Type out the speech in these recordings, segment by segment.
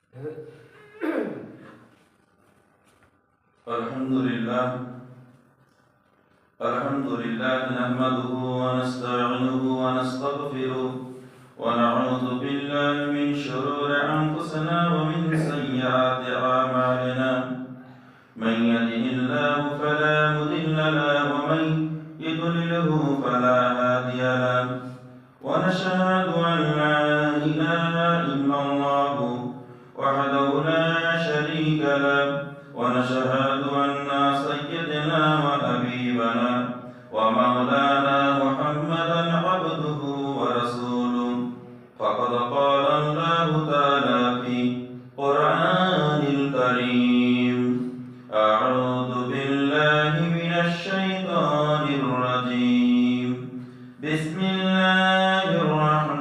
Alhamdulillah nahmaduhu wa nasta'inuhu wa nastaghfiruh wa na'udzu billahi min shururi anfusina wa min sayyiati a'malina. Man yahdihillahu fala mudilla lahu wa man yudlilhu fala hadiya lahu. Wa nashhadu an la ilaha illallah wahdahu la sharika lahu wa nashhadu anna sayyidina wa habibana wa maulana Muhammadan abduhu wa rasuluh. Faqad qala Allah ta'ala fi Qur'anil Karim, a'udzu billahi minasy syaithanir rajim. Bismillahir rahmanir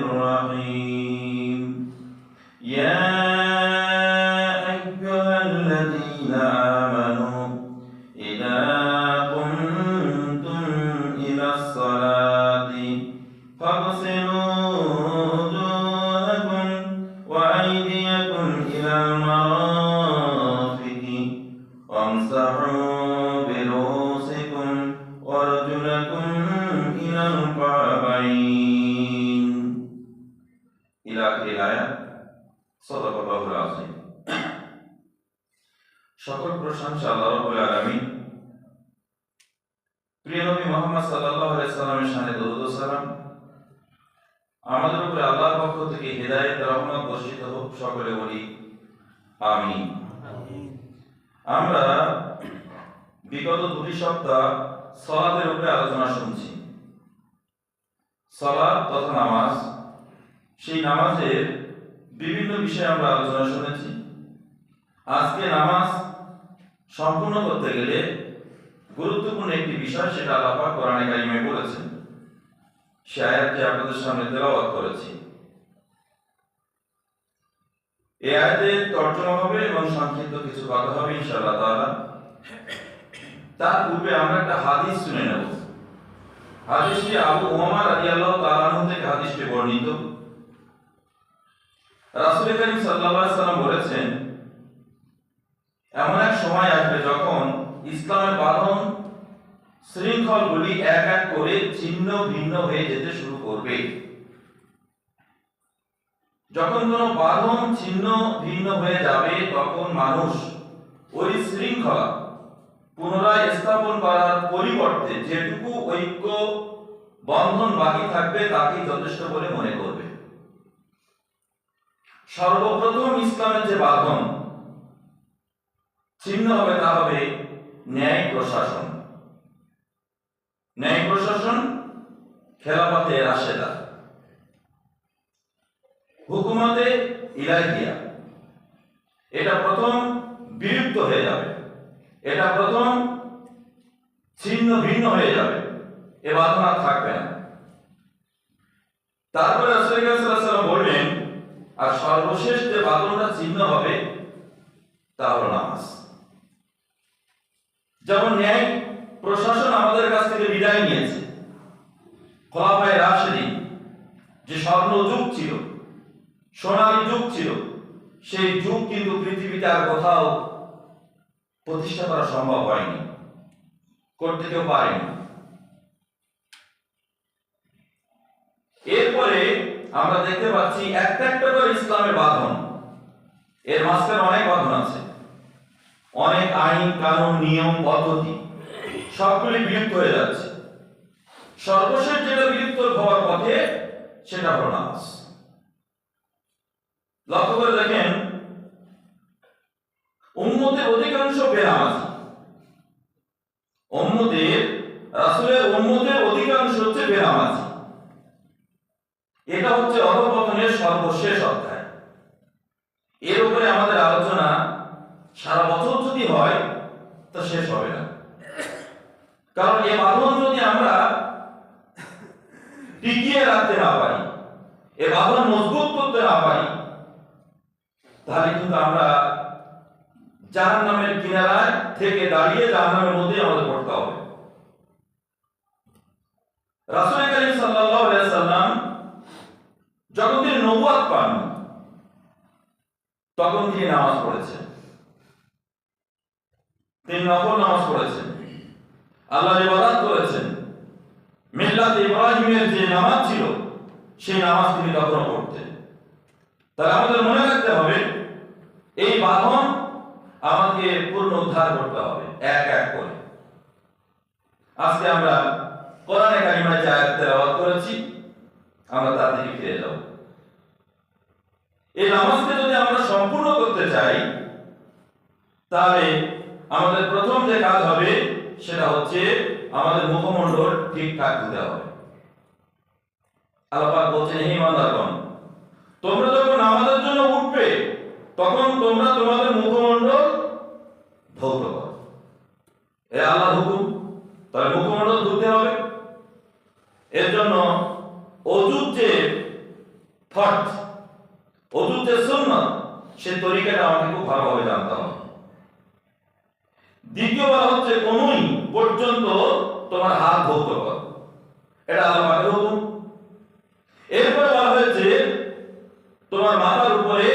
rahim. Ya সকল প্রশংসা আল্লাহ রাব্বুল আলামিন। প্রিয় নবী মুহাম্মদ সাল্লাল্লাহু আলাইহি সাল্লামের শানে দরুদ ও সালাম। আমাদের উপরে আল্লাহর পক্ষ থেকে হিদায়াত রহমত বর্ষিত হোক, সকলে বলি আমিন। আমরা বিগত দুটি সপ্তাহ সালাতের উপরে আলোচনা শুনছি। সালাত তথা নামাজ, সেই নামাজের বিভিন্ন বিষয়ে আমরা আলোচনা শুনেছি। আজকে নামাজ সম্পূর্ণ করতে গেলে গুরুত্বপূর্ণ একটি বিষয়, সেটা আল্লাহ পাক কোরআনে কারিমে বলেছেন। সে আয়াতটি আপনাদের সামনে তেলাওয়াত করেছি। এই আয়াতের তর্জমা হবে এবং সংক্ষিপ্ত কিছু কথা হবে ইনশাআল্লাহ তাআলা। তার পূর্বে আমরা একটা হাদিস শুনে নেব। হাদিসটি আবু উমামা রাদিয়াল্লাহু তাআলা আনহু থেকে হাদিসটি বর্ণিত। রাসূল করিম সাল্লাল্লাহু আলাইহি সাল্লাম বলেছেন, এমন এক সময় আসবে যখন ইসলামের বাঁধন শৃঙ্খলগুলি এক এক করে ছিন্ন ভিন্ন হয়ে যেতে শুরু করবে। যখন কোনো বাঁধন ছিন্ন ভিন্ন হয়ে যাবে, তখন মানুষ ওই শৃঙ্খলা পুনরায় স্থাপন করার পরিবর্তে যেটুকু ঐক্য বন্ধন বাকি থাকবে তাকে যথেষ্ট বলে মনে করবে। সর্বপ্রথম ইসলামের যে বাঁধন ছিন্ন হবে তা হবে ন্যায় প্রশাসন। ন্যায় প্রশাসন, খেলাফতে রাশেদা, হুকুমতে ইলাহিয়া, এটা প্রথম বিলুপ্ত হয়ে যাবে, এটা প্রথম ছিন্ন ভিন্ন হয়ে যাবে, এ বাঁধন আর থাকবে না। তারপরে রাসূল সাল্লাল্লাহু আলাইহি ওয়াসাল্লাম বললেন, আর সর্বশেষ যে বাঁধনটা ছিন্ন হবে তা হলো নামাজ। যেমন ন্যায় প্রশাসন আমাদের কাছ থেকে বিদায় নিয়েছে, খোলাফায়ে রাশিদিন যে স্বর্ণ যুগ ছিল, সোনালী যুগ ছিল, সেই যুগ কিন্তু পৃথিবীতে আর কোথাও প্রতিষ্ঠা করা সম্ভব হয়নি, করতে কেউ পারেনি। এরপরে আমরা দেখতে পাচ্ছি একটা একটা করে ইসলামের বাঁধন, এর মাঝখানে অনেক বাঁধন আছে, অনেক আইন কানুন নিয়ম পদ্ধতি, সবগুলি বিলুপ্ত হয়ে যাচ্ছে। সর্বশেষ যেটা বিলুপ্ত হওয়ার পথে সেটা হলো নামাজ। লক্ষ্য করে দেখেন, উম্মতের অধিকাংশ বেনামাজি। রাসূলের উম্মতের অধিকাংশ হচ্ছে বেনামাজি। এটা হচ্ছে অধঃপতনের সর্বশেষ অধ্যায়। এর উপরে আমাদের আলোচনা সারা বছর যদি হয় তো শেষ হবে না। কারণ এই বাঁধন যদি আমরা টিকিয়ে রাখতে না পারি, এই বাঁধন মজবুত করতে না পারি, তাহলে কিন্তু আমরা জাহান্নামের কিনারায় থেকে দাঁড়িয়ে জাহান্নামের মধ্যে আমাদের পড়তে হবে। রাসূল করিম সাল্লাল্লাহু আলাইহি সাল্লাম যখন তিনি নবুয়ত পান, তিনি নামাজ পড়েছেন, তিনি নফল নামাজ পড়েছেন, আল্লাহর ইবাদত করেছেন। মিল্লাত ইব্রাহিমের যে নামাজ ছিল সেই নামাজ তিনি তখনও পড়তেন। তাহলে আমাদের মনে রাখতে হবে এই বাঁধন আমাকে পূর্ণ উদ্ধার করতে হবে এক এক করে। আজকে আমরা কোরআনে কারিমায় যে আয়াত তেলাওয়াত করেছি আমরা তার দিকে ফিরে যাব। এই নামাজকে যদি আমরা সম্পূর্ণ করতে চাই তাহলে আমাদের প্রথম যে কাজ হবে সেটা হচ্ছে আমাদের মুখমণ্ডল ঠিকঠাক দিতে হবে। আল্লাহ পাক বলছেন, হে ইমানদারগণ, তোমরা যখন নামাজের জন্য উঠবে তখন তোমরা তোমাদের মুখমণ্ডল ধৌত করো। এ আল্লাহর হুকুম। তাহলে মুখমণ্ডল ধুতে হবে। এর জন্য ওযুর যে ফরজ, ওযুর যে সুন্নাত, সেই তরিকাটা আমাকে খুব ভালোভাবে জানতে হবে। দ্বিতীয়বার হচ্ছে কোনই পর্যন্ত তোমার হাত ধৌত করো, এটা আল্লাহ পাকের হুকুম। এরপরে বলা হয়েছে তোমার মাথার উপরে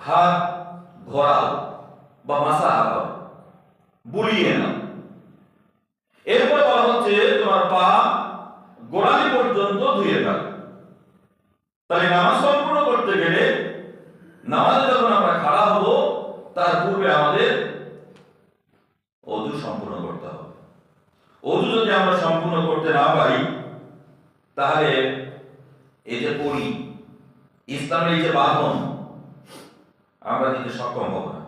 হাত ঘোরাও বা মাসাহা করো, বুলিয়ে নাও। এরপরে বলা হচ্ছে তোমার পা গোড়ালি পর্যন্ত ধুয়ে ফেলো। তাহলে নামাজ সম্পূর্ণ করতে গেলে নামাজে যখন আমরা খাড়া হব তার পূর্বে আমাদের ওযু সম্পূর্ণ করতে হবে। ওযু যদি আমরা সম্পূর্ণ করতে না পারি তাহলে এই যে পড়ি ইসলামের এই যে বাঁধন আমরা দিতে সক্ষম হব না।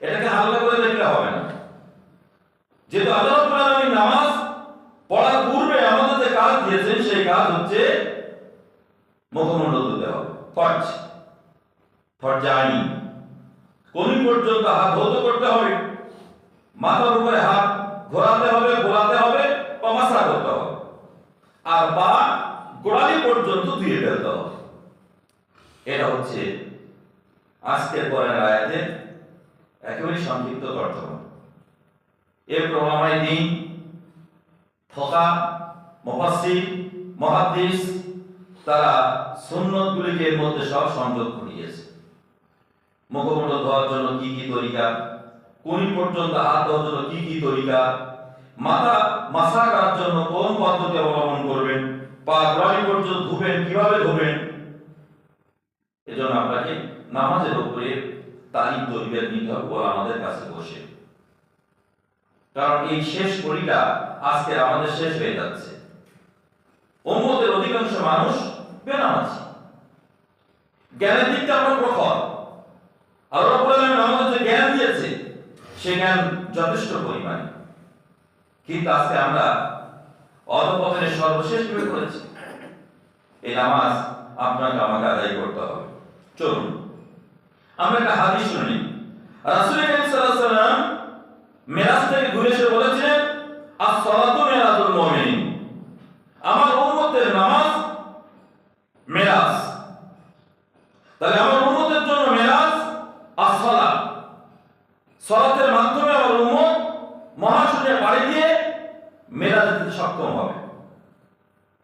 এটাকে হালকা করে দেখলে হবে না। যেহেতু আল্লাহ রাব্বুল আলামিন নামাজ পড়ার পূর্বে আমাদের যে কাজ দিয়েছেন সেই কাজ হচ্ছে মুখমণ্ডল ধুতে হবে, ফরজ ফরজাইন। কোনি পর্যন্ত হাত ধৌত করতে হবে, মাথার উপরে হাত ঘোরাতে হবে, ঘোরাতে হবে বা মাসা করতে হবে, আর পা গোড়ালি পর্যন্ত ধুয়ে ফেলতে হবে। এটা হচ্ছে আজকের কোরআনের আয়াতের একেবারে সংক্ষিপ্ত তর্জমা। এরপর ওলামায়ে দ্বীন, ফুকাহা, মুফাসসির, মুহাদ্দিস তারা সুন্নতগুলিকে এর মধ্যে সব সংযোগ করিয়েছে। মুখমণ্ডল ধোয়ার জন্য কি কি তরিকা, কোনি পর্যন্ত হাত ধোয়ার জন্য কি কি তরিকা, মাথা মাসা করার জন্য কোন পদ্ধতি অবলম্বন করবেন, পা গোড়ালি পর্যন্ত ধুবেন কিভাবে ধুবেন। এজন্য আপনাকে নামাজের উপরে তালিম তরবিয়ত নিতে হবে আমাদের কাছে বসে। কারণ এই শেষ কড়িটা আজকে আমাদের শেষ হয়ে যাচ্ছে। উম্মতের অধিকাংশ মানুষ বেনামাজি, জ্ঞানের দিকটা আমরা প্রখর। আল্লাহ রাব্বুল আলামিন আমাদের যে জ্ঞান দিয়েছে সেই জ্ঞান যথেষ্ট পরিমাণে, কিন্তু আজকে আমরা অধঃপতনের সর্বশেষ বিবে করেছি। এই নামাজ আপনাকে আমাকে আদায় করতে হবে। চলুন আমরা একটা হাদিস শুনি। রাসূল কারীম সাল্লাল্লাহু আলাইহি ওয়াসাল্লাম মেরাজ থেকে ঘুরে এসে বলেছিলেন, আস-সালাতু মিরাজুল মুমিনিন, আমার উম্মতের নামাজ মেরাজ। তাহলে আমার উম্মতের জন্য মেরাজ আস-সালাত, সালাতের মাধ্যমে আমার উম্মত মহাশূন্যে পাড়ি দিয়ে মেরাজে যেতে সক্ষম হবে।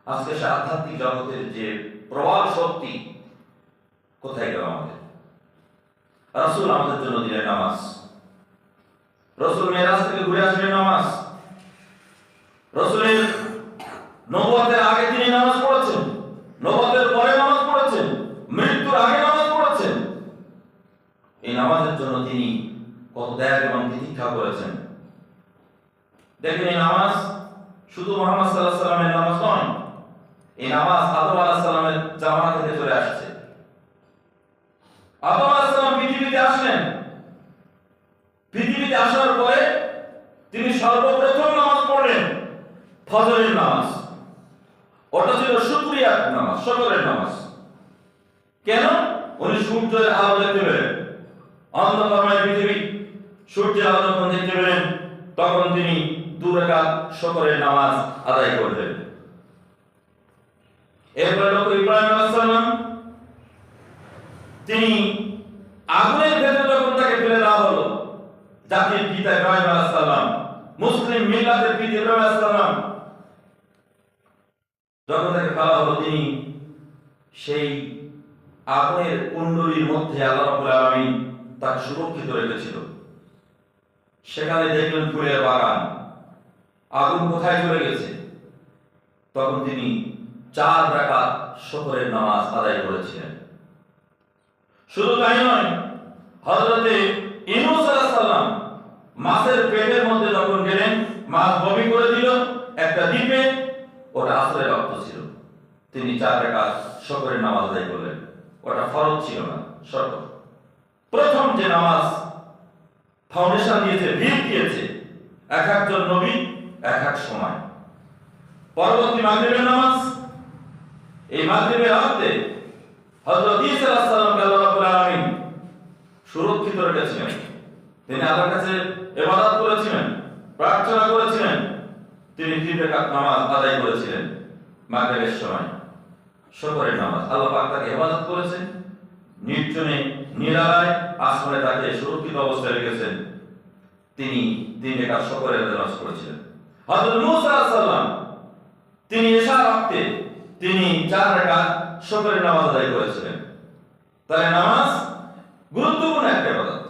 আজকে সে আধ্যাত্মিক জগতের যে প্রবল শক্তি কোথায় গেল আমাদের? রাসূল আমাদের জন্য দিলেন নামাজ। রাসূল মেরাজ থেকে ঘুরে আসলেন নামাজ। রাসূলের নবুয়তের আগে তিনি নামাজ পড়েছেন, নবুয়তের পরে নামাজ পড়েছেন, মৃত্যুর আগে নামাজ পড়েছেন। এই নামাজের জন্য তিনি কত ত্যাগ এবং তিতিক্ষা করেছেন। দেখেন এই নামাজ শুধু মুহাম্মদ সাল্লাল্লাহু আলাইহি ওয়াসাল্লামের নামাজ নয়, এই নামাজ আদম আলাইহিস সালামের জামানা থেকে চলে আসছে। আদম আলাইহিস সালাম পৃথিবীতে আসলেন, পৃথিবীতে আসার পরে তিনি সর্বপ্রথম নামাজ পড়লেন ফজরের নামাজ। ওটা ছিল শুকরিয়ার নামাজ, শুকরের নামাজ। কেন? উনি সূর্যের আলো দেখতে পেলেন, অন্ধকারময় পৃথিবী, সূর্যের আলো যখন দেখতে পেলেন তখন তিনি 2 রাকাত শুকরের নামাজ আদায় করলেন। এরপরে লোক ইব্রাহিম আলাইহিস সালাম, তিনি আগুনের ভেতরে যখন তাকে ফেলে দেওয়া হলো, জাতির পিতা ইব্রাহিম আলাইহিস সালাম, মুসলিম মিল্লাতের পিতা ইব্রাহিম আলাইহিস সালাম, যখন তাকে ফেলা হলো তিনি সেই আগুনের কুণ্ডলীর মধ্যে আল্লাহ রাব্বুল আলামিন তাকে সুরক্ষিত রেখেছিল। সেখানে দেখলেন ফুলের বাগান, আগুন কোথায় চলে গেছে? তখন তিনি 4 রাকাত শুকরের নামাজ আদায় করেছিলেন। শুধু তাই নয়, হযরতে ইউনূস আলাইহিস সালাম মাছের পেটের মধ্যে যখন গেলেন, মাছ বমি করে দিল একটা দ্বীপে, ওটা আসরের রক্ত ছিল। তিনি 4 রাকাত শুকরের নামাজ আদায় করলেন। ওটা ফরজ ছিল না, শর্ত। প্রথম যে নামাজ ফাউন্ডেশন দিয়েছে, ভিত দিয়েছে, এক একজন নবী এক এক সময়। পরবর্তী মাগরিবের নামাজ, এই মাগরিবের রাতে হযরত ঈসা আলাইহিস সালামকে আল্লাহ রাব্বুল আলামিন সুরক্ষিত রেখেছিলেন। তিনি আল্লাহর কাছে ইবাদত করেছিলেন, প্রার্থনা করেছিলেন। তিনি 3 রাকাত নামাজ আদায় করেছিলেন মাগরিবের সময়, শুকরের নামাজ। আল্লাহ পাক তাকে ইবাদত করেছেন, নির্জনে নিরালায় আসমানে তাকে সুরক্ষিত অবস্থায় রেখেছেন। তিনি 3 রাকাত শুকরের নামাজ পড়েছিলেন। হযরত মূসা আলাইহিস সালাম তিনি এশার ওয়াক্তে তিনি 4 রাকাত শুকরের নামাজ আদায় করেছিলেন। তাহলে নামাজ গুরুত্বপূর্ণ একটা ইবাদত।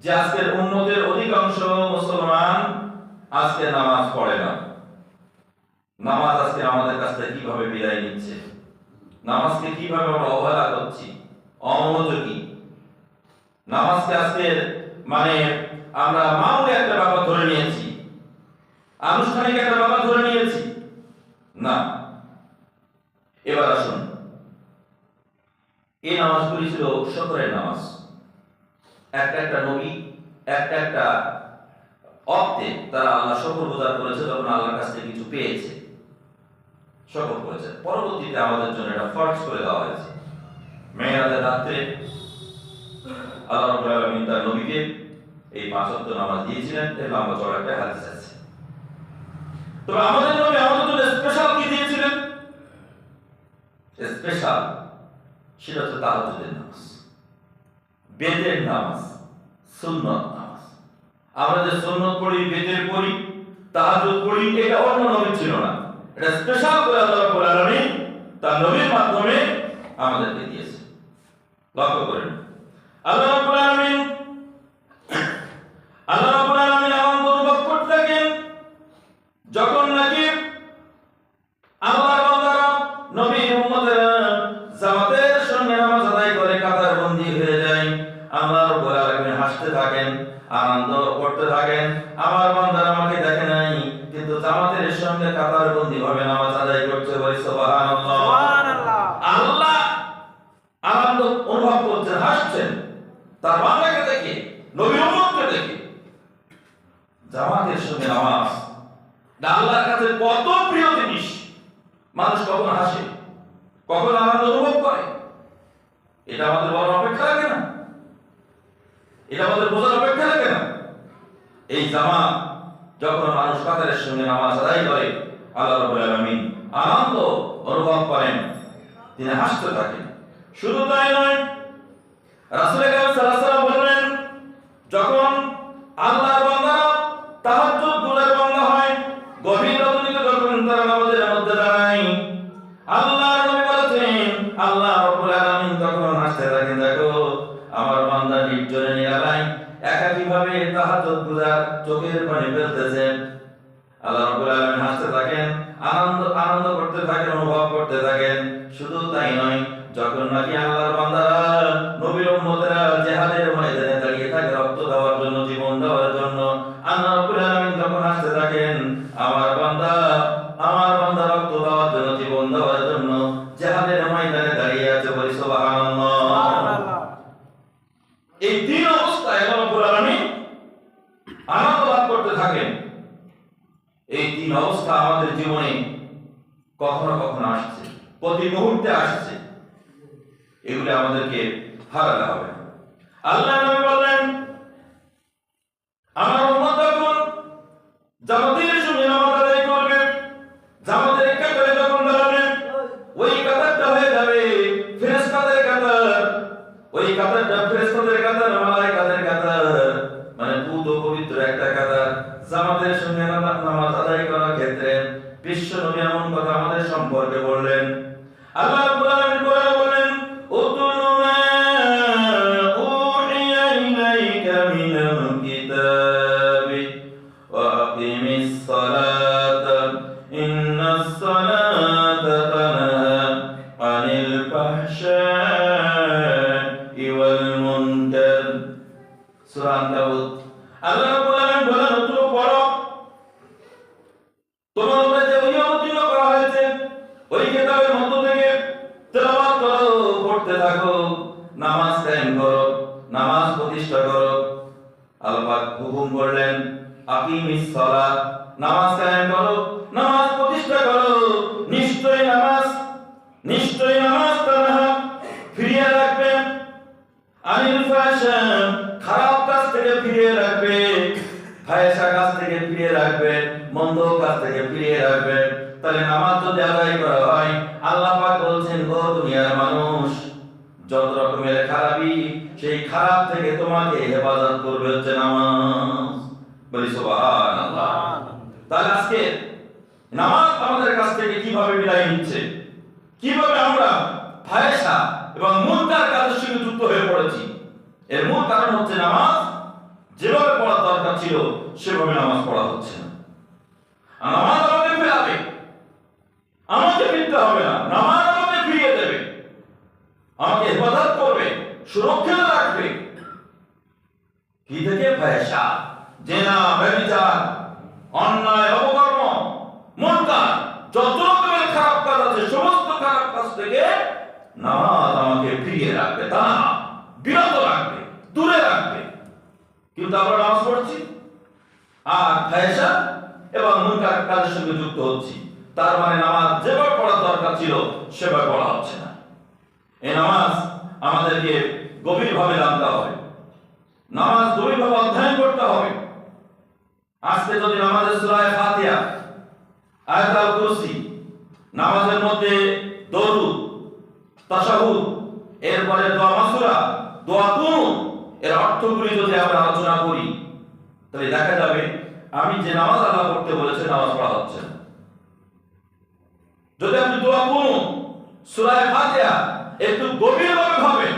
যে আজকের উম্মতের অধিকাংশ মুসলমান আজকে নামাজ পড়ে না। নামাজ আজকে আমাদের কাছ থেকে কিভাবে বিদায় নিচ্ছে, নামাজকে কিভাবে আমরা অবহেলা করছি, অমনোযোগী। নামাজকে আজকে মানে আমরা মামুলি একটা ব্যাপার ধরে নিয়েছি, আনুষ্ঠানিক একটা ব্যাপার ধরে নিয়েছি না। এবার আসুন, এই নামাজগুলি ছিল শুকরের নামাজ। একটা নবী একটা অক্তে তারা আল্লাহ শুকর গুজার করেছে, যখন আল্লাহর কাছ থেকে কিছু পেয়েছে, শুকর করেছে। পরবর্তীতে আমাদের জন্য এটা ফরজ করে দেওয়া হয়েছে। মেরাজের রাতে আল্লাহ রাব্বুল আলামিন তার নবীকে এই 5 ওয়াক্ত নামাজ দিয়েছিলেন। এর লম্বা চওড়া একটা হাদিস আছে। তবে আমাদের নবী আমাদের জন্য স্পেশাল কি দিয়েছিলেন? স্পেশাল সেটা হচ্ছে তাহাজ্জুদের নামাজ, বেদের নামাজ, সুন্নত নামাজ। আমরা যে সুন্নত পড়ি, বেদের পড়ি, তাহাজ্জুদ পড়ি, এটা অন্য নবী ছিল না। এটা স্পেশাল করে আল্লাহ রাব্বুল আলামিন তার নবীর মাধ্যমে আমাদেরকে দিয়েছে। লক্ষ্য করেন, আল্লাহ রাব্বুল আলামিন আনন্দ অনুভব করতে থাকেন যখন নাকি আল্লাহর বান্দারা, নবীর উম্মতেরা জামাতের সঙ্গে নামাজ আদায় করে কাতার বন্দী হয়ে যায়। আল্লাহ রাব্বুল আলামিন হাসতে থাকেন, আনন্দ করতে থাকেন, আমার বান্দারা আমাকে দেখে নাই, কিন্তু জামাতের সঙ্গে কাতার বন্দী ভাবে নামাজ আদায় করছে। বলি সুবহানাল্লাহ, সুবহানাল্লাহ। আল্লাহ আনন্দ অনুভব করছেন, হাসছেন তার বান্দাকে দেখে, নবীর উম্মতকে দেখে। জামাতের সঙ্গে নামাজ আল্লাহর কাছে কত প্রিয় জিনিস। মানুষ কখন হাসে, কখন আনন্দ অনুভব করে, এটা আমাদের বলার অপেক্ষা লাগে না? এটা আমাদের বোঝার অপেক্ষা লাগে না? এই জামাত যখন মানুষ কাতারের সঙ্গে নামাজ আদায় করে, আল্লাহ রাব্বুল আলামিন আনন্দ অনুভব করেন, তিনি হাসতে থাকেন। শুধু তাই নয়, রাসূল সাল্লাল্লাহু আলাইহি ওয়াসাল্লাম বললেন, যখন আল্লাহর বান্দারা তাহাজ্জুদ গুজার বান্দা হয়, গভীর রাতে যখন তারা নামাজের মধ্যে দাঁড়ায়, আল্লাহর নবী বলেছেন, আল্লাহ রাব্বুল আলামিন তখন হাসতে থাকেন, দেখো আমার বান্দা নির্জনে নিরালায় একাকীভাবে তাহাজ্জুদ গুজার চোখের পানি ফেলতেছেন। আল্লাহ রাব্বুল আলামিন হাসতে থাকেন, আনন্দ করতে থাকেন, অনুভব করতে থাকেন। শুধু তাই নয়, যখন নাকি আল্লাহর বান্দারা, নবীর উম্মতেরা জিহাদের ময়দানে দাঁড়িয়ে থাকে রক্ত দেওয়ার জন্য, জীবন দেওয়ার জন্য, আল্লাহ রাব্বুল আলামিন যখন হাসতে থাকেন, আমার বান্দা রক্ত দেওয়ার জন্য, জীবন দেওয়ার জন্য জিহাদের ময়দানে দাঁড়িয়ে আছে। বলি সুবহানাল্লাহ, সুবহানাল্লাহ। এই 3 অবস্থায় আল্লাহ রাব্বুল আলামিন আনন্দ লাভ করতে থাকেন। এই 3 অবস্থা আমাদের জীবনে কখনো কখনো আসছে, প্রতি মুহূর্তে আসছে। এগুলো আমাদেরকে হারাতে হবে। আল্লাহ নবী বললেন, আমার উম্মত যখন জামাতের সঙ্গে নামাজ আদায় করবে, জামাতের কাতারে যখন দাঁড়াবে, ওই কাতারটা হয়ে যাবে ফেরেশতাদের কাতার। ওই কাতারটা ফেরেশতাদের কাতার, মালায়েকাদের কাতার, মানে পুত ও পবিত্র একটা কাতার। জামাতের সঙ্গে নামাজ আদায় করার ক্ষেত্রে বিশ্ব নবী এমন কথা আমাদের সম্পর্কে বললেন। আল্লাহ রাব্বুল আলামিন বলেন, وأقم الصلاة إن الصلاة تنهى عن الفحشاء والمنكر সূরা আনকাবুত আল্লাহ রাব্বুল আলামিন বলেন তোমরা পড়ো তোমার উপরে যে ওহী অবতীর্ণ করা হয়েছে ওই কিতাবের মধ্য থেকে তেলাওয়াত করো পড়তে থাকো নামাজ কায়েম করো নামাজ প্রতিষ্ঠা করো আল্লাহ পাক হুকুম করলেন আকিমিস সালাত নামাজ কায়েম করো নামাজ প্রতিষ্ঠা করো নিশ্চয়ই নামাজ তানহা ফিরিয়ে রাখবে আনিল ফাহশা খারাপ কাজ থেকে ফিরিয়ে রাখবে ফাহশা কাজ থেকে ফিরিয়ে রাখবে মন্দ কাজ থেকে ফিরিয়ে রাখবে তাহলে নামাজ যদি আদায় করা হয় আল্লাহ পাক বলছেন ও দুনিয়ার মানুষ যত রকমের খারাপি সেই খারাপ থেকে তোমাকে হেফাজত করবে হচ্ছে নামাজ বলি সুবহানাল্লাহ তাহলে আজকে নামাজ আমাদের কাছ থেকে কিভাবে বিদায় নিচ্ছে কিভাবে আমরা ফাহশা এবং মুনকার কাজের সঙ্গে যুক্ত হয়ে পড়েছি এর মূল কারণ হচ্ছে নামাজ যেভাবে পড়ার দরকার ছিল সেভাবে নামাজ পড়া হচ্ছে না নামাজ আমাকে ফেরাবে আমাকে ফিরতে হবে না নামাজ আমাকে ফিরিয়ে দেবে আমাকে হেফাজত করবে সুরক্ষিত রাখবে কি থেকে ফাহশা জেনা ব্যভিচার অন্যায় অপকর্ম মুনকার যত রকমের খারাপ কাজ আছে সমস্ত খারাপ কাজ থেকে নামাজ আমাকে ফিরিয়ে রাখবে তা না বিরত রাখবে দূরে রাখবে কিন্তু আমরা নামাজ পড়ছি আর ফাহশা এবং মুনকার কাজের সঙ্গে যুক্ত হচ্ছি তার মানে নামাজ যেভাবে পড়ার দরকার ছিল সেভাবে পড়া হচ্ছে না এই নামাজ আমাদেরকে গভীরভাবে জানতে হবে নামাজ গভীরভাবে অধ্যয়ন করতে হবে আজকে যদি নামাজের সূরা ফাতিহা আয়াতুল কুরসি নামাজের মধ্যে দরুদ তাশাহুদ এরপরে দোয়া মাসুরা দোয়া কুনুত এর অর্থগুলি যদি আমরা আলোচনা করি তাহলে দেখা যাবে আমি যে নামাজ আল্লাহ পড়তে বলেছে নামাজ পড়া হচ্ছে না যদি আপনি দোয়া কুনুত সূরা ফাতিহা একটু গভীরভাবে ভাবেন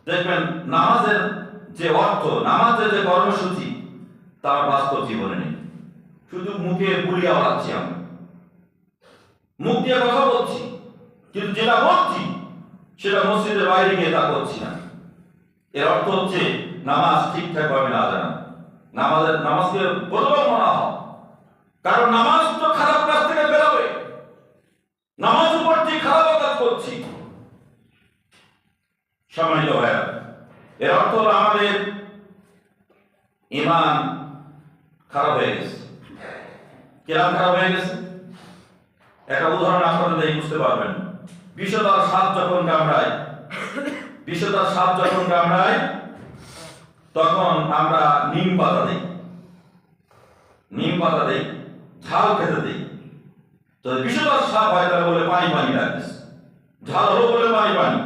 দেখবেন নামাজের যে অর্থ নামাজের যে কর্মসূচি তার বাস্তব জীবনে নেই শুধু মুখে বুলিয়া ওড়াচ্ছি আমি মুখ দিয়ে কথা বলছি কিন্তু যেটা বলছি সেটা মসজিদের বাইরে গিয়ে তা করছি না এর অর্থ হচ্ছে নামাজ ঠিকঠাক ভাবে না জানা নামাজকে বদলানো না হয় কারণ নামাজ তো খারাপ কাজ থেকে বেরোবে নামাজ পড়ছি খারাপ কাজ করছি সম্মানিত ভাইরা এর অর্থ হলো আমাদের ঈমান খারাপ হয়ে গেছে কেমন খারাপ হয়ে গেছে একটা উদাহরণ আপনারা দেখে বুঝতে পারবেন বিষধর সাপ যখন কামড়ায় তখন আমরা নিম পাতা দেই ঝাল খেতে দেই তো বিষধর সাপ হয় তাহলে বলে পানি লাগছে ঝাল হলো বলে পানি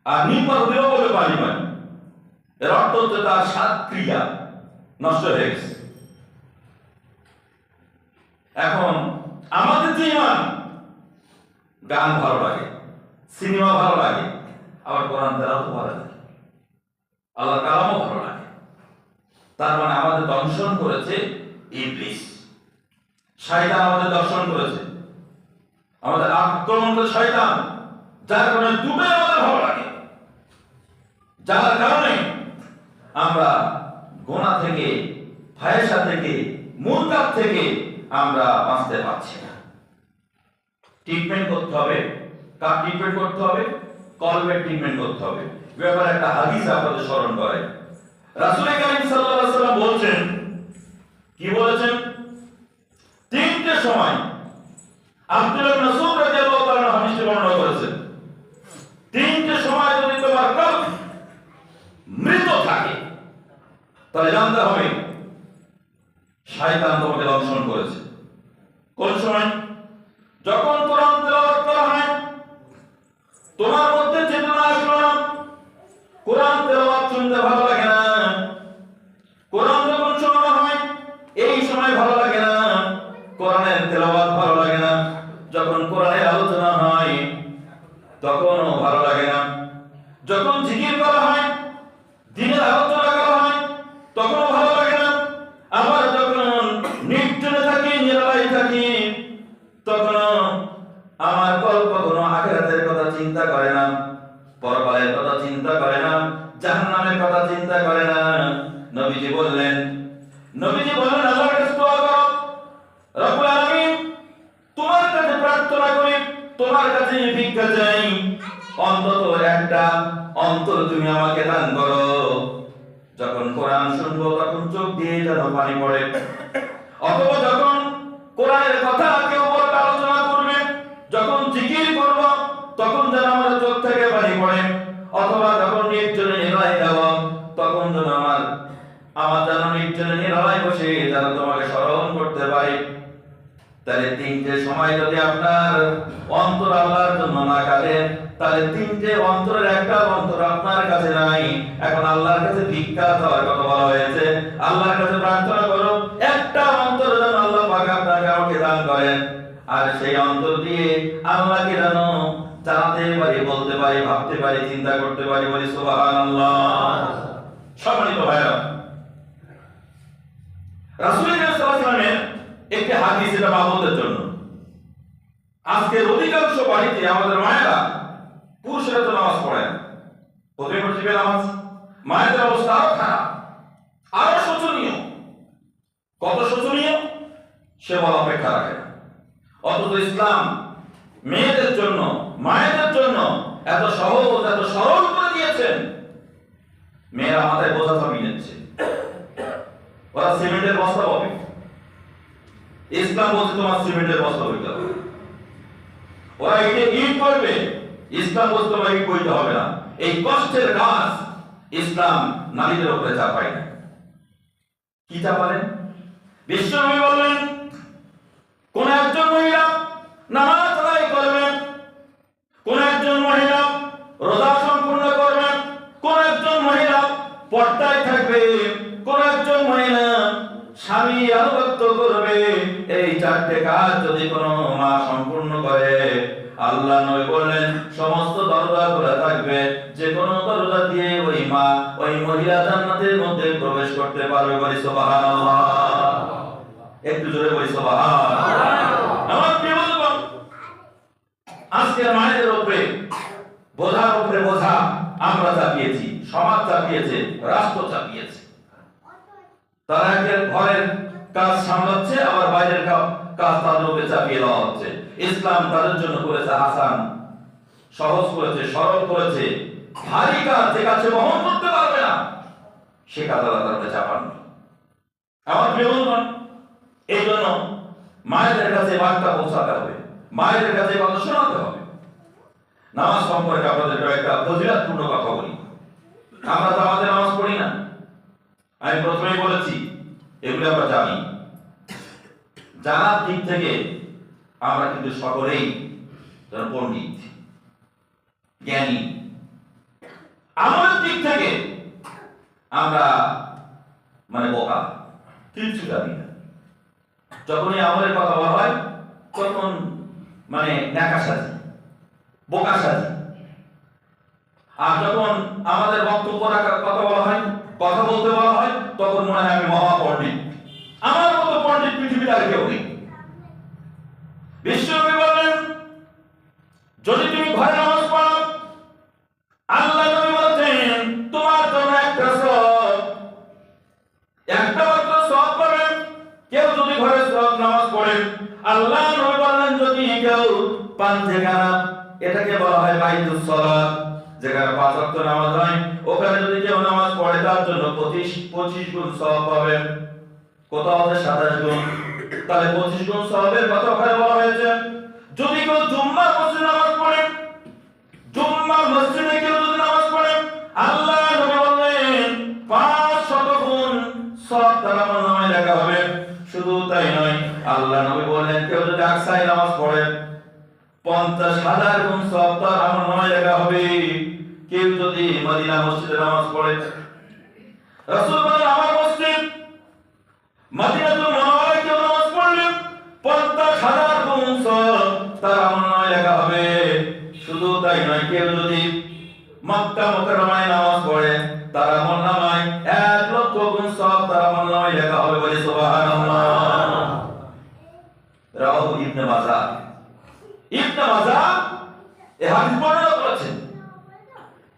আর নিম পাতা দিল বলে পানি এর অর্থ হচ্ছে তার স্বাদ ক্রিয়া নষ্ট হয়ে গেছে এখন আমাদের যে ঈমান গান ভালো লাগে সিনেমা ভালো লাগে আবার কোরআন তেলাওয়াত ভালো লাগে আল্লাহর কালামও ভালো লাগে তার মানে আমাদের দংশন করেছে ইবলিস শয়তান আমাদের দংশন করেছে আমাদের আক্রমণ করে শয়তান যার কারণে দুটোই আমাদের ভালো লাগে যার কারণে আমরা গুনাহ থেকে ফাহশা থেকে মুনকার থেকে আমরা বাঁচতে পারছি না ট্রিটমেন্ট করতে হবে কার ট্রিটমেন্ট করতে হবে কলবের ট্রিটমেন্ট করতে হবে ব্যাপারে একটা হাদিস আপনাদের স্মরণ করে রাসূল কারীম সাল্লাল্লাহু আলাইহি ওয়াসাল্লাম বলেছেন কি বলেছেন তিনটে সময় আব্দুল্লাহ ইবনে মাসউদ রাদিয়াল্লাহু তাআলা হাদিসটি বর্ণনা করেছেন তিনটে সময় যদি তোমার কলব মৃত থাকে তাহলে জানতে হবে শয়তান তোমাকে দংশন করেছে কোন সময় যখন কোরআন তেলাওয়াত করা হয় তোমার মধ্যে চেতনা আসলো না কোরআন তেলাওয়াত শুনতে ভালো লাগে না কোরআন যখন শোনা হয় এই সময় ভালো লাগে না কোরআনের তেলাওয়াত ভালো লাগে না যখন কোরআনের আলোচনা হয় তখনও ভালো লাগে না যখন জিকির করা হয় দ্বীনের আলোচনা করা হয় তখনও ভালো লাগে না অন্তত একটা অন্তর তুমি আমাকে দান করো। যখন কোরআন শুনবো তখন চোখ দিয়ে যেন পানি পড়ে, অথবা যখন কোরআনের কথা কেউ বলবে, আলোচনা করবে, যখন জিকির করব তখন যেন আমার চোখ থেকে পানি পড়ে, অথবা যখন নির্জনে নিরালায় যাব তখন যেন আমার যেন নির্জনে নিরালায় বসে যেন তোমাকে স্মরণ করতে পারি। তাহলে তিনটে সময় যদি আপনার অন্তর আল্লাহর জন্য না কাঁদে, তাহলে তিনটে অন্তরের একটা অন্তর আপনার কাছে নাই। এখন আল্লাহর কাছে ভিক্ষা দেওয়ার কথা বলা হয়েছে, আল্লাহর কাছে প্রার্থনা করো একটা অন্তর যেন আল্লাহ পাক আপনাকে আমাকে দান করেন, আর সেই অন্তর দিয়ে আল্লাহকে যেন জানাতে পারি, বলতে পারি, ভাবতে পারি, চিন্তা করতে পারি। বলি সুবহানাল্লাহ। সম্মানিত ভাইরা, রাসূলুল্লাহ সাল্লাল্লাহু আলাইহি ওয়াসাল্লামের একটি হাদিস, এটা বাবুদের জন্য। আজকের অধিকাংশ বাড়িতে আমাদের মায়েরা, পুরুষেরা তো নামাজ পড়ে না, প্রথমে পড়বে নামাজ, মায়েদের অবস্থা আরো খারাপ, আরো শোচনীয়। কত শোচনীয় সে বলা অপেক্ষা রাখে না। অথচ ইসলাম মেয়েদের জন্য, মায়েদের জন্য এত সহজ, এত সরল করে দিয়েছেন। মেয়েরা মাথায় বোঝা চাপিয়ে নিচ্ছে, ওরা সিমেন্টের বস্তা পাবে, ইসলাম বলছে তোমার সিমেন্টের বস্তা হইতে হবে। ওরা ইট করবে, ইসলাম বলছে তোমার ইট বইতে হবে না। এই কষ্টের কাজ ইসলাম নারীদের উপরে চাপায় না। কি চাপালেন? বিশ্বনবী বললেন, কোন একজন মহিলা নামাজ আদায় করবেন, কোন একজন মহিলা রোজা সম্পূর্ণ করবেন, কোন একজন মহিলা পর্দায় থাকবে, কোন একজন মহিলা স্বামী আনুগত্য করবে, এই চারটে কাজ যদি কোনো মা সম্পূর্ণ করে, আল্লাহ নবী বললেন সমস্ত দরজা খোলা থাকবে, যে কোনো দরজা দিয়ে ওই মা, ওই মহিলা জান্নাতের মধ্যে প্রবেশ করতে পারবে। বলি সুবহানাল্লাহ। একটু জোরে বলি সুবহানাল্লাহ। আমার প্রিয় বন্ধুগণ, আজকের মায়েদের উপরে বোঝার উপরে বোঝা আমরা চাপিয়েছি, সমাজ চাপিয়েছে, রাষ্ট্র চাপিয়েছে। তারা একের ঘরের কাজ সামলাচ্ছে, আবার বাইরের কাজ তাদের উপরে চাপিয়ে দেওয়া হচ্ছে। ইসলাম তাদের জন্য করেছে আসান, সহজ করেছে, সরল করেছে। ভারী কাজ, যে কাছে বহন করতে পারবে না, সে কাজ আল্লাহ তাআলা চাপান। আমার প্রিয় বন্ধুগণ, এই জন্য মায়েদের কাছে বার্তা পৌঁছাতে হবে, মায়েদের কাছে কথা শোনাতে হবে। নামাজ সম্পর্কে আপনাদের একটা ফজিলতপূর্ণ কথা বলি। আমরা তো আমাদের নামাজ পড়ি না, আমি প্রথমেই বলেছি এগুলো আমরা জানি। জানার দিক থেকে আমরা কিন্তু সকলেই পণ্ডিত, জ্ঞানী। আমলের দিক থেকে আমরা বোকা, কিছু জানি না। যখনই আমলের কথা বলা হয় তখন ন্যাকা সাজি, বোকা সাজি। আর যখন আমাদের বক্তব্য রাখার কথা বলা হয়, কথা বলতে বলা হয়, তখন মনে হয় আমি মহা পণ্ডিত। আমার মতো পণ্ডিত পৃথিবীতে আর কেউ নেই। বিশ্বনবী বললেন, যদি তুমি ঘরে নামাজ পড়ো, আল্লাহ নবী বলেছেন তোমার জন্য একটা সওয়াব, একটা মাত্র সওয়াব পাবেন। কেউ যদি ঘরে নামাজ পড়ে, আল্লাহ নবী বললেন যদি কেউ পাঞ্জেখানা, এটাকে বলা হয় বাইতুস সালাত, যেখানে 5 ওয়াক্ত নামাজ হয়, ওখানে যদি কেউ নামাজ পড়ে তার জন্য 25 গুণ সওয়াব পাবেন। কোথাও আছে 27 গুণ, তাহলে 25 গুণ সওয়াবের কথা ওখানে বলা হয়েছে। যদি কেউ জুম্মার মসজিদে নামাজ পড়ে, জুম্মার মসজিদে কেউ যদি নামাজ পড়ে, আল্লাহ নবী বললেন 500 গুণ সওয়াব তার আমলনামায় লেখা হবে। শুধু তাই নয়, আল্লাহ নবী বললেন কেউ যদি আকসায় নামাজ পড়ে, 50,000 গুণ সওয়াব তার আমলনামায় লেখা হবে। কেউ যদি মদিনা মসজিদে নামাজ পড়ে, রাসূল বলেন আমার মসজিদ মদিনাতুল মুনাওয়ারায় কেউ নামাজ পড়লে 50,000 গুণ সওয়াব তার আমলনামায় লেখা হবে। শুধু তাই নয়, কেউ যদি মক্কা মুকাররমায় নামাজ পড়ে, তার আমলনামায় 1 লক্ষ গুণ সওয়াব তার আমলনামায় লেখা হবে। বলি সুবহানাল্লাহ। রাওয়াহু ইবনে মাজাহ। ইবনে মাজাহ এই হাদিস বর্ণনা করেছেন।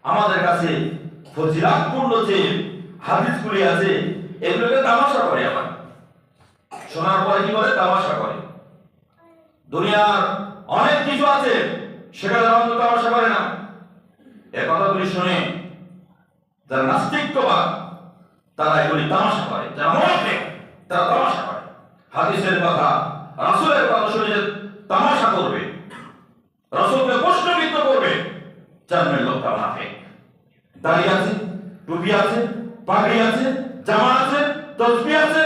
আমাদের কাছে ফজিলতপূর্ণ যে হাদিসগুলি আছে, এগুলোকে তামাশা করে, আবার শোনার পরে কি করে? তামাশা করে। দুনিয়ার অনেক কিছু আছে, সেটা অন্তত তামাশা করে না। এ কথাগুলি শুনে যারা নাস্তিকবাদ তারা এগুলি তামাশা করে, যারা মুনাফিক তারা তামাশা করে। হাদিসের কথা রাসূলের কথা শুনে যে তামাশা করবে, রাসূলকে প্রশ্নবিদ্ধ করবে, জানবেন লোকটা মুনাফিক। দাড়ি আছে, টুপি আছে, পাগড়ি আছে, জামা আছে, তসবিহ আছে,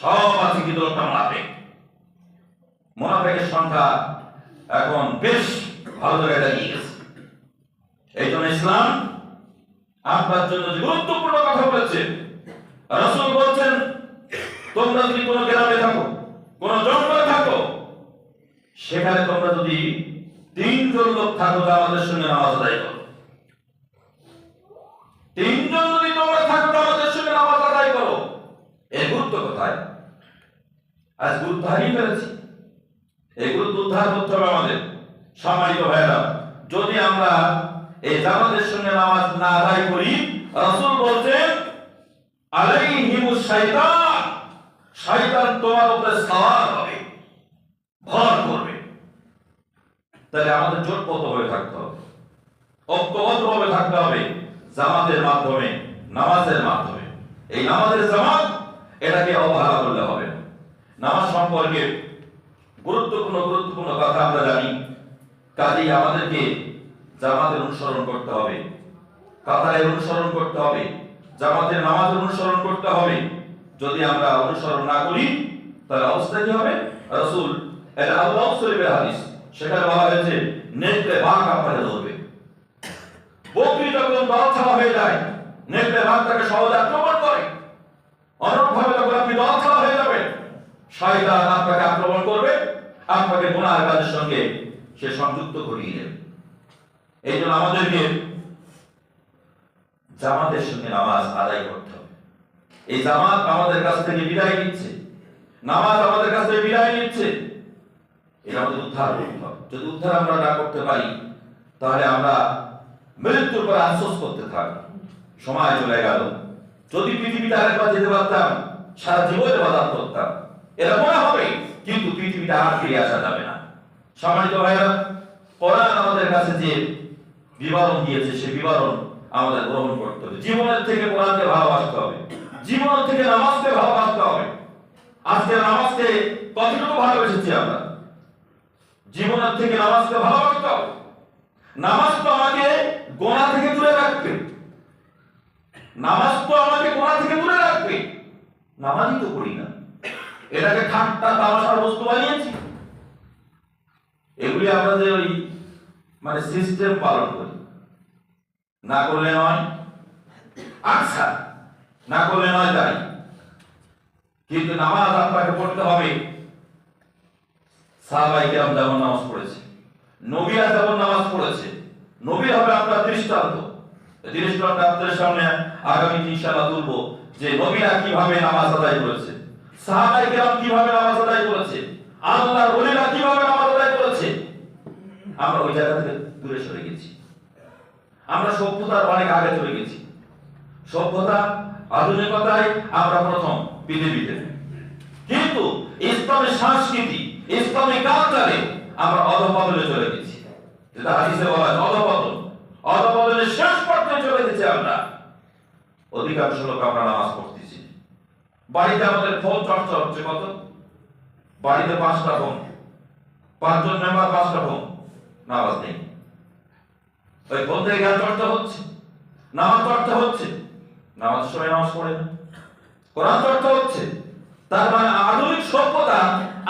সব আছে, কিন্তু লোকটা মুনাফিক। মুনাফিকের সংখ্যা এখন বেশ ভালো জায়গায় দাঁড়িয়ে গেছে। এই জন্য ইসলাম আপনার জন্য যে গুরুত্বপূর্ণ কথা বলেছে, রাসূল বলছেন তোমরা যদি কোনো গ্রামে থাকো, কোনো জঙ্গলে থাকো, সেখানে তোমরা যদি 3 জন লোক থাকো আমাদের সঙ্গে নামাজ আদায় করো। 3 জন যদি তোমরা থাকো আমাদের সঙ্গে নামাজ আদায় করো। এই গুরুত্ব কোথায়? আজ গুরুত্ব হারিয়ে ফেলেছি। এই গুরুত্ব উদ্ধার করতে হবে আমাদের। সম্মানিত ভাইরা, যদি আমরা এই জামাতের সঙ্গে নামাজ না আদায় করি, রাসূল বলছেন আলাইহিমুশ শাইতান, শয়তান তোমার উপরে সওয়ার হবে, ভর করবে। তাহলে আমাদের জোটবদ্ধ হয়ে থাকতে হবে, ঐক্যবদ্ধভাবে থাকতে হবে জামাতের মাধ্যমে, নামাজের মাধ্যমে। এই নামাজের জামাত এটাকে অবহেলা করলে হবে না। নামাজ সম্পর্কে গুরুত্বপূর্ণ কথা আমরা জানি, কাজেই আমাদেরকে জামাতের অনুসরণ করতে হবে, কাতারের অনুসরণ করতে হবে, জামাতের নামাজের অনুসরণ করতে হবে। যদি আমরা অনুসরণ না করি তাহলে অবস্থা কি হবে? রাসূল এটা আল্লাহ শরীফের হাদিস, সেখানে বলা হয়েছে নেকড়ে বাঘ আপনাকে ধরবে। বকরি যখন দলছাড়া হয়ে যায়, নেকড়ে বাঘ তাকে সহজে আক্রমণ করে। অনুরূপভাবে যখন আপনি দলছাড়া হয়ে যাবেন, শয়তান আপনাকে আক্রমণ করবে, আপনাকে গুনাহের কাজের সঙ্গে সে সংযুক্ত করিয়ে দেবে। এই জন্য আমাদেরকে জামাতের সঙ্গে নামাজ আদায় করতে হবে। এই জামাত আমাদের কাছ থেকে বিদায় নিচ্ছে, নামাজ আমাদের কাছ থেকে বিদায় নিচ্ছে, এটা আমাদের উদ্ধার করতে হবে। যদি উদ্ধার আমরা না করতে পারি তাহলে আমরা মৃত্যুর পর আফসোস করতে থাকব। সময় চলে গেল, যদি পৃথিবীতে আরেকবার যেতে পারতাম সারা জীবন ইবাদত করতাম, এটা মনে হবে, কিন্তু পৃথিবীতে আর ফিরে আসা যাবে না। সম্মানিত ভাইরা, কোরআন আমাদের কাছে যে বিবরণ দিয়েছে সেই বিবরণ আমাদের গ্রহণ করতে হবে। জীবনের থেকে কোরআনকে ভালোবাসতে হবে, জীবনের থেকে নামাজকে ভালোবাসতে হবে। আজকে নামাজকে কতটুকু ভালোবেসেছি আমরা? জীবনের থেকে নামাজকে ভালোবাসতে হবে। নামাজ তো আমাকে গোনা থেকে দূরে রাখবে, নামাজ তো আমাকে গোনা থেকে দূরে রাখবে। নামাজই তো করি না, এটাকে ঠাট্টা তামাশার বস্তু বানিয়েছি। এগুলি আমরা যে ওই মানে সিস্টেম পালন করি, না করলে নয়, আচ্ছা না করলে নয় তাই, কিন্তু নামাজ আপনাকে পড়তে হবে। সাহাবায়ে কেরাম যেমন নামাজ পড়েছে, নবীরা যেমন নামাজ পড়েছে, নবী হবে আপনার দৃষ্টান্ত। দৃষ্টান্ত আপনাদের সামনে আগামীতে ইনশাআল্লাহ তুলবো যে নবীরা কিভাবে নামাজ আদায় করেছে, সাহাবায়ে কেরাম কিভাবে নামাজ আদায় করেছে, আল্লাহর ওলিরা কিভাবে নামাজ আদায় করেছে। আমরা ওই জায়গা থেকে দূরে সরে গেছি, আমরা সভ্যতার অনেক আগে চলে গেছি। সভ্যতা আধুনিকতায় আমরা প্রথম পৃথিবীতে, কিন্তু ইসলামের সংস্কৃতি, ইসলামী কালচারে আমরা অধঃপতনে চলে গেছি। যেটা হাদিসে বলা হয় অধঃপতন, অধঃপতনের শেষ পর্যায়ে চলে গেছি আমরা। অধিকাংশ লোক আমরা নামাজ পড়তেছি, বাড়িতে আমাদের ফোন চর্চা হচ্ছে। কত বাড়িতে 5টা ফোন, 5 জন মেম্বার 5টা ফোন, নামাজ নেই। ওই ফোন থেকে জ্ঞান চর্চা হচ্ছে, নামাজ চর্চা হচ্ছে, নামাজ সময় নামাজ পড়ে না, কোরআন চর্চা হচ্ছে। তার মানে আধুনিক সভ্যতা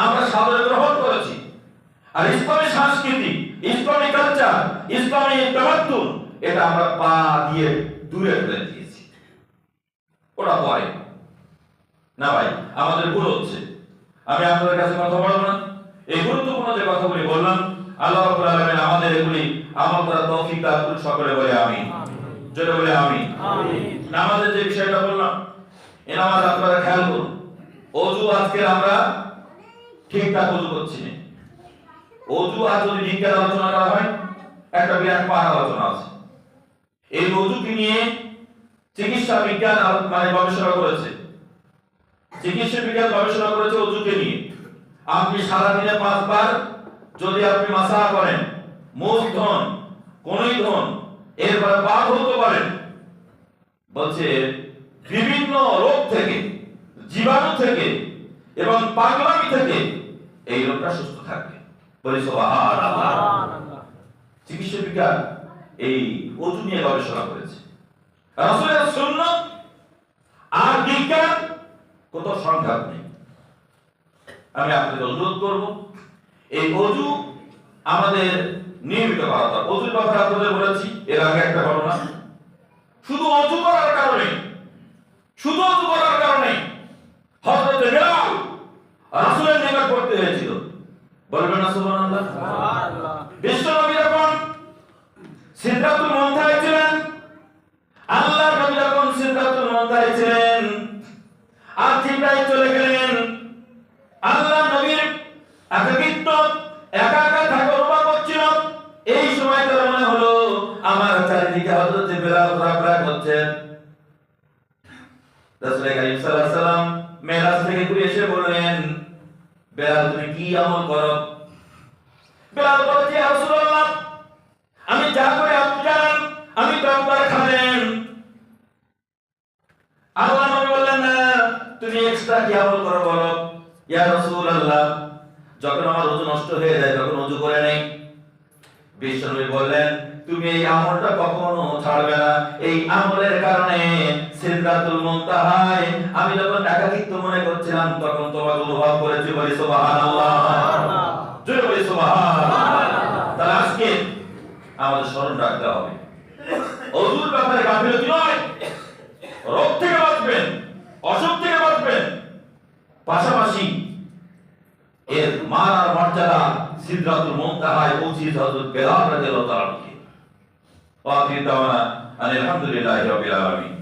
আমরা সাদরে গ্রহণ করেছি, আর ইসলামী সংস্কৃতি, ইসলামী কালচার, ইসলামী তামাদ্দুন এটা আমরা পা দিয়ে দূরে ফেলে দিয়েছি। ওটা পরে না ভাই, আমাদের ভুল হচ্ছে। আমি আপনাদের কাছে কথা বলবো না, এই গুরুত্বপূর্ণ যে কথাগুলি বললাম, আল্লাহ রাব্বুল আলামিন আমাদের এগুলি আমল করার তৌফিক দান করুন। সকলে বলে আমিন, জোরে বলে আমিন। নামাজের যে বিষয়টা বললাম, এই নামাজ আপনারা খেয়াল করুন। ওযু আজকে আমরা ঠিকঠাক ওযু করছি না। ওযু আর যদি বিজ্ঞান আলোচনা করা হয়, একটা বিরাট পাঠ আলোচনা আছে। এই ওযুকে নিয়ে চিকিৎসা বিজ্ঞান মানে গবেষণা করেছে, চিকিৎসা বিজ্ঞান গবেষণা করেছে ওযুকে নিয়ে। আপনি সারা দিনে 5 বার যদি আপনি মাসাহ করেন, মুখ ধোন, কনুই ধোন, এরপরে পাক হতে পারেন, বলছে বিভিন্ন রোগ থেকে, জীবাণু থেকে এবং পাগলামি থেকে এই লোকটা সুস্থ থাকবে। বলি সুবহানাল্লাহ। চিকিৎসা বিজ্ঞান এই ওযু নিয়ে গবেষণা করেছে। রাসূলের সুন্নাত আর বিজ্ঞান কত সংঘাত নেই। আমি আপনাদের অনুরোধ করব এই ওযু আমাদের নিয়মিত করা দরকার। ওযুর ব্যাপারে আপনাদের বলেছি এর আগে একটা ঘটনা। শুধু ওযু করার কারণে, শুধু ওযু করার কারণে হযরত বিলাল রাসূলের নিকট পড়তে হয়েছিল। বলবেন না সুবহানাল্লাহ? সুবহানাল্লাহ। বিশ্বনবী যখন সিদরাতুল মুনতাহায় ছিলেন, আল্লাহর নবী যখন সিদরাতুল মুনতাহায় ছিলেন আর জিবরাইল চলে গেলেন, আল্লাহর নবীর একাকিত্ব, একা একা থাকা অনুভব করছিল। এই সময় তার মনে হলো আমার চারিদিকে হযরত বিলাল ঘোরাফেরা করছেন। রাসূল কারীম সাল্লাল্লাহু আলাইহি সাল্লাম মেরাজ থেকে ঘুরে এসে বললেন, বিলাল তুমি কি আমল করো? বিলাল বলল, ইয়া রাসূলুল্লাহ, আমি যা করে আপনি জানেন, আমি তো আপনার খাদেম। আল্লাহ নবী বললেন, না তুমি এক্সট্রা কি আমল করো বলো। ইয়া রাসূলুল্লাহ, যখন আমার ওযু নষ্ট হয়ে যায় তখন ওযু করে নেই। বিশ্বনবী বললেন, তুমি এই আমলটা কখনো ছাড়বে না। এই আমলের কারণে সিদরাতুল মুনতাহায় আমি যখন একাকিত্ব মনে করছিলাম তখন তোমাকে অনুভব করেছি। বলি সুবহানাল্লাহ। জোরে বলি সুবহানাল্লাহ। তাহলে আজকে আমাদের স্মরণ রাখতে হবে ওযুর ব্যাপারে গাফিলতি নয়। রোগ থেকে বাঁচবেন, অসুখ থেকে বাঁচবেন, পাশাপাশি এর মান আর মর্যাদা সিদরাতুল মুনতাহায় পৌঁছিয়ে হযরত বিলাল রাদিয়াল্লাহু তাআলা কে। ওয়া আখিরু দাওয়ানা আলহামদুলিল্লাহি রাব্বিল আলামিন।